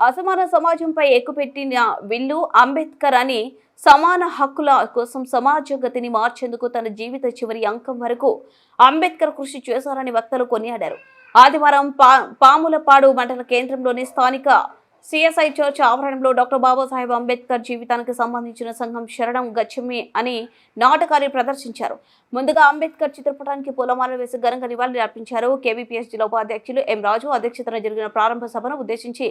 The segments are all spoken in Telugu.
అసమాన సమాజంపై ఎక్కుపెట్టిన విల్లు అంబేద్కర్ అని సమాన హక్కుల కోసం సమాజ గతిని మార్చేందుకు తన జీవిత చివరి అంకం వరకు అంబేద్కర్ కృషి చేశారని వక్తలు కొనియాడారు. ఆదివారం పాములపాడు మండల కేంద్రంలోని స్థానిక సిఎస్ఐ చర్చ్ ఆవరణంలో డాక్టర్ బాబాసాహెబ్ అంబేద్కర్ జీవితానికి సంబంధించిన సంఘం శరణం గచ్చమి అని నాటకాన్ని ప్రదర్శించారు. ముందుగా అంబేద్కర్ చిత్రపటానికి పూలమాలలు వేసి ఘనంగా నివాళులు అర్పించారు. కేవీపీఎస్ జిల్లా ఉపాధ్యక్షులు ఎం రాజు అధ్యక్షతన జరిగిన ప్రారంభ సభను ఉద్దేశించి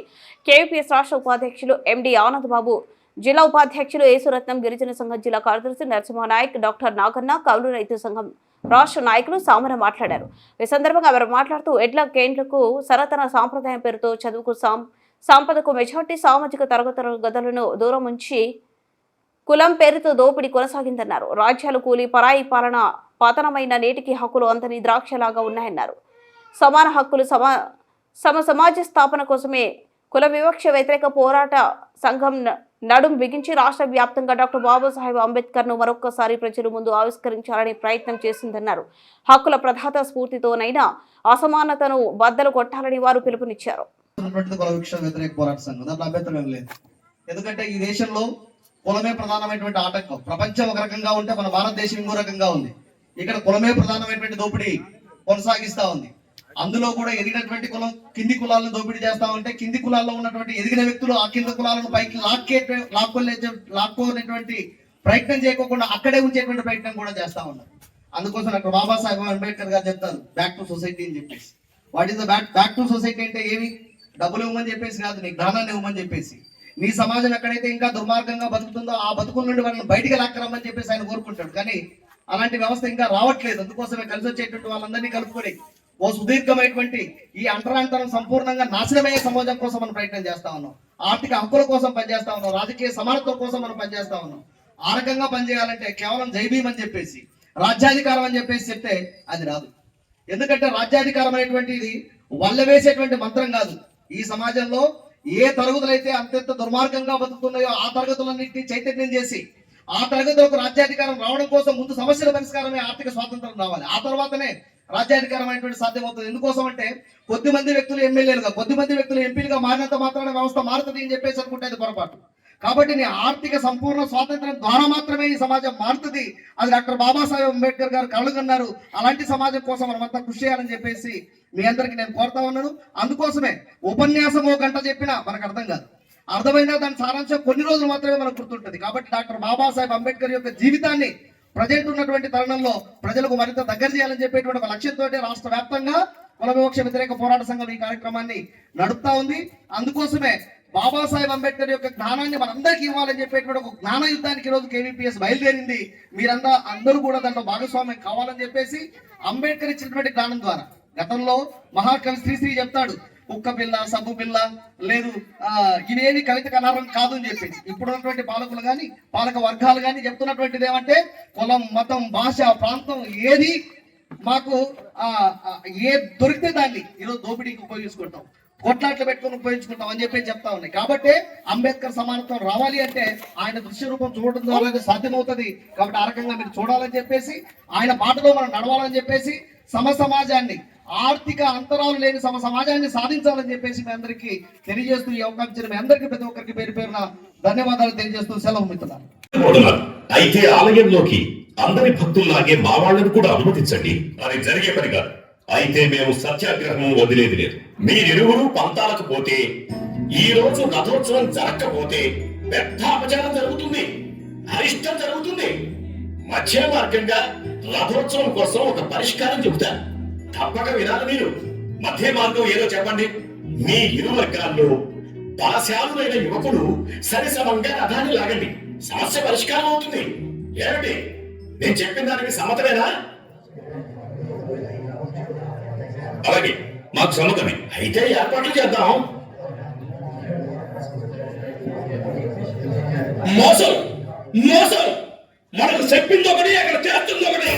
కేవీపీఎస్ రాష్ట్ర ఉపాధ్యక్షులు ఎండి ఆనంద్ బాబు, జిల్లా ఉపాధ్యక్షులు యేసురత్నం, గిరిజన సంఘం జిల్లా కార్యదర్శి నరసింహనాయక్, డాక్టర్ నాగన్న, కౌలు రైతు సంఘం రాష్ట్ర నాయకులు సామర మాట్లాడారు. ఈ సందర్భంగా వారు మాట్లాడుతూ ఎడ్ల కేంద్రకు సనాతన సాంప్రదాయం పేరుతో చదువుకు సంపదకు మెజార్టీ సామాజిక తరగతుల గదులను దూరం ఉంచి కులం పేరుతో దోపిడీ కొనసాగిందన్నారు. రాజ్యాలు కూలి పరాయి పాలన పతనమైన నేటికి హక్కులు అంతని ద్రాక్షలాగా ఉన్నాయన్నారు. సమాన హక్కులు సమాజ స్థాపన కోసమే కుల వివక్ష వ్యతిరేక పోరాట సంఘం నడుం బిగించి రాష్ట్ర వ్యాప్తంగా డాక్టర్ బాబాసాహెబ్ అంబేద్కర్ ను మరొక్కసారి ప్రజల ముందు ఆవిష్కరించాలని ప్రయత్నం చేసిందన్నారు. హక్కుల ప్రధాత స్ఫూర్తితోనైనా అసమానతను బద్దలు కొట్టాలని వారు పిలుపునిచ్చారు. ఎందుకంటే ఈ దేశంలో కులమే ప్రధానమైనటువంటి ఆటంకం. ప్రపంచం ఒక రకంగా ఉంటే మన భారతదేశం ఇంకో రకంగా ఉంది. ఇక్కడ కులమే ప్రధానమైనటువంటి దోపిడీ కొనసాగిస్తా ఉంది. అందులో కూడా ఎదిగినటువంటి కులం కింది కులాలను దోపిడీ చేస్తా ఉంటే కింది కులాల్లో ఉన్నటువంటి ఎదిగిన వ్యక్తులు ఆ కింద కులాలను పైకి లాక్కోనేటువంటి ప్రయత్నం చేయకోకుండా అక్కడే ఉంచేటువంటి ప్రయత్నం కూడా చేస్తా ఉన్నారు. అందుకోసం డాక్టర్ బాబాసాహెబ్ అంబేద్కర్ గారు చెప్తారు బ్యాక్ టు సొసైటీ అని చెప్పేసి. What is the back to society అంటే ఏమి? డబ్బులు ఇవ్వమని చెప్పేసి కాదు, నీ జ్ఞానాన్ని ఇవ్వమని చెప్పేసి. నీ సమాజం ఎక్కడైతే ఇంకా దుర్మార్గంగా బతుకుతుందో ఆ బతుకుల నుండి వాళ్ళని బయటికి లాక్కరమ్మని చెప్పేసి ఆయన కోరుకుంటాడు. కానీ అలాంటి వ్యవస్థ ఇంకా రావట్లేదు. అందుకోసమే కలిసి వచ్చేటువంటి వాళ్ళందరినీ కలుపుకొని ఓ సుదీర్ఘమైనటువంటి ఈ అంటరాంతరం సంపూర్ణంగా నాశనమయ్యే సమాజం కోసం మనం ప్రయత్నం చేస్తా ఉన్నాం. ఆర్థిక హక్కుల కోసం పనిచేస్తా ఉన్నాం. రాజకీయ సమానత్వం కోసం మనం పనిచేస్తా ఉన్నాం. ఆ రకంగా పనిచేయాలంటే కేవలం జైభీం అని చెప్పేసి రాజ్యాధికారం అని చెప్పేసి చెప్తే అది రాదు. ఎందుకంటే రాజ్యాధికారం అనేటువంటిది వల్ల వేసేటువంటి మంత్రం కాదు. ఈ సమాజంలో ఏ తరగతులైతే అత్యంత దుర్మార్గంగా బతుకుతున్నాయో ఆ తరగతులన్నింటినీ చైతన్యం చేసి ఆ తరగతులకు రాజ్యాధికారం రావడం కోసం ముందు సమస్యల పరిష్కారమే ఆర్థిక స్వాతంత్రం రావాలి. ఆ తర్వాతనే రాజ్యాధికారం అనేటువంటి సాధ్యమవుతుంది. ఎందుకోసం అంటే కొద్దిమంది వ్యక్తులు ఎమ్మెల్యేలుగా కొద్దిమంది వ్యక్తులు ఎంపీలుగా మారినంత మాత్రాన వ్యవస్థ మారుతుంది అని చెప్పేసి అనుకుంటే అది పొరపాటు. కాబట్టి నీ ఆర్థిక సంపూర్ణ స్వాతంత్రం ద్వారా మాత్రమే ఈ సమాజం మారుతుంది. అది డాక్టర్ బాబాసాహెబ్ అంబేద్కర్ గారు కలగన్నారు. అలాంటి సమాజం కోసం మనమంతా కృషి చేయాలని చెప్పేసి మీ అందరికి నేను కోరుతా ఉన్నాను. అందుకోసమే ఉపన్యాసం ఓ గంట చెప్పినా మనకు అర్థం కాదు. అర్థమైనా దాని సారాంశం కొన్ని రోజులు మాత్రమే మనకు గుర్తుంటుంది. కాబట్టి డాక్టర్ బాబాసాహెబ్ అంబేద్కర్ యొక్క జీవితాన్ని ప్రజెంట్ ఉన్నటువంటి తరుణంలో ప్రజలకు మరింత దగ్గర చేయాలని చెప్పేటువంటి ఒక లక్ష్యంతో రాష్ట్ర వ్యాప్తంగా కుల వివక్ష వ్యతిరేక పోరాట సంఘం ఈ కార్యక్రమాన్ని నడుపుతా ఉంది. అందుకోసమే బాబాసాహెబ్ అంబేద్కర్ యొక్క జ్ఞానాన్ని మనందరికీ ఇవ్వాలని చెప్పేటువంటి ఒక జ్ఞాన యుద్ధానికి ఈరోజు కేవీపీఎస్ బయలుదేరింది. అందరూ కూడా దాంట్లో భాగస్వామ్యం కావాలని చెప్పేసి అంబేద్కర్ ఇచ్చినటువంటి జ్ఞానం ద్వారా గతంలో మహాకవి శ్రీశ్రీ చెప్తాడు, కుక్క పిల్ల సబ్బు పిల్ల లేదు, ఇవేవి కవితకు అనర్హం కాదు అని చెప్పేసి. ఇప్పుడున్నటువంటి పాలకులు కానీ పాలక వర్గాలు కానీ చెప్తున్నటువంటిది ఏమంటే కులం, మతం, భాష, ప్రాంతం ఏది మాకు ఏ దొరికితే దాన్ని ఈరోజు దోపిడీకి ఉపయోగించుకుంటాం, కొట్లాట్లు పెట్టుకుని ఉపయోగించుకుంటాం అని చెప్పి చెప్తా ఉన్నాయి. కాబట్టి అంబేద్కర్ సమానత్వం రావాలి అంటే ఆయన దృశ్య రూపం చూడడం ద్వారా సాధ్యమవుతుంది. కాబట్టి ఆ రకంగా మీరు చూడాలని చెప్పేసి ఆయన బాటలో మనం నడవాలని చెప్పేసి సమాజాన్ని ఆర్థిక అంతరాలు లేని సమాజాన్ని సాధించాలని చెప్పేసి మీ అందరికీ తెలియజేస్తూ ఈ అవకాశం ఇచ్చిన మీ అందరికీ ప్రతి ఒక్కరికి పేరు పేరున ధన్యవాదాలు తెలియజేస్తూ సెలవు మిత్రులారా. అయితే ఆలయంలోకి అందరి భక్తుల్లాగే మా వాళ్ళని కూడా అనుమతించండి. అది జరిగే పని కాదు. అయితే మేము సత్యాగ్రహం వదిలేది లేదు. మీరిరువురు పంతాలకు పోతే, ఈ రోజు రథోత్సవం జరగకపోతే పెద్ద అపచారం జరుగుతుంది, అరిష్టం జరుగుతుంది. మధ్య మార్గంగా రథోత్సవం కోసం ఒక పరిష్కారం చెబుతాను. తప్పక వినాలి మీరు. మధ్య మార్గం ఏదో చెప్పండి. మీ ఇరు వర్గాల్లో బలశాలులైన యువకులు సరిసమంగా రథాన్ని లాగండి. సమస్య పరిష్కారం అవుతుంది. ఏమిటి నేను చెప్పిన దానికి సమ్మతమేనా? అలాగే, మాకు సమ్మతమే. అయితే ఏర్పాట్లు చేద్దాం. మోసం మోసం, మనకు చెప్పింది ఒకటి, అక్కడ చేస్తుంది ఒకటి.